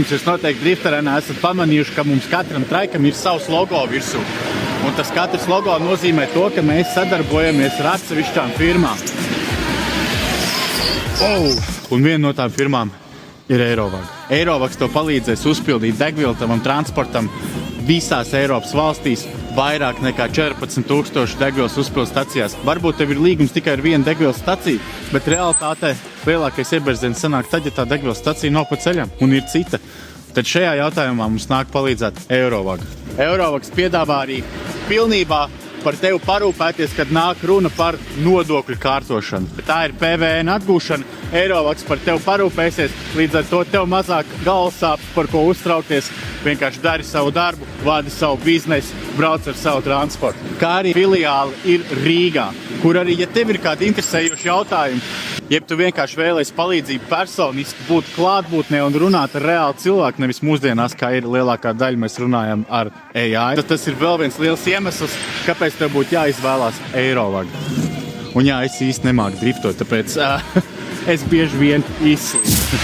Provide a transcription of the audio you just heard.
Jūs noteikti drifterēnā esat pamanījuši, ka mums katram traikam ir savs logo virsū. Un tas katrs logo nozīmē to, ka mēs sadarbojamies ar atsevišķām firmām. Un viena no tām firmām ir Eirovag. Eirovags to palīdzēs uzpildīt degvielu tavam transportam visās Eiropas valstīs, vairāk nekā 14,000 degvielas uzpildes stacijās. Varbūt tev ir līgums tikai ar vienu degvielas staciju, bet realitātē lielākais ieberziens sanāk tad, ja tā degvielas stacija nav pa ceļam un ir cita. Tad šajā jautājumā mums nāk palīdzēt Eirovag. Eirovags piedāvā arī pilnībā par tevi parūpēties, kad nāk runa par nodokļu kārtošanu. Tā ir PVN atgūšana. Eirovags par tevi parūpēsies, līdz ar to tev mazāk galvasāpes, par ko uztraukties. Vienkārši dari savu darbu, vadi savu biznesu, brauc ar savu transportu. Kā arī filiāli ir Rīgā, kur arī, ja tev ir kādi interesējoši jautājumi, jeb tu vienkārši vēlies palīdzību personiski būt klātbūtnē un runāt ar reālu cilvēku, nevis mūsdienās, kā ir lielākā daļa, mēs runājam ar AI. Tad tas ir vēl viens liels iemesls, kāpēc tev būtu jāizvēlās Eirovag. Un jā, es īsti nemāku driftot, tāpēc es bieži vien izslīdu.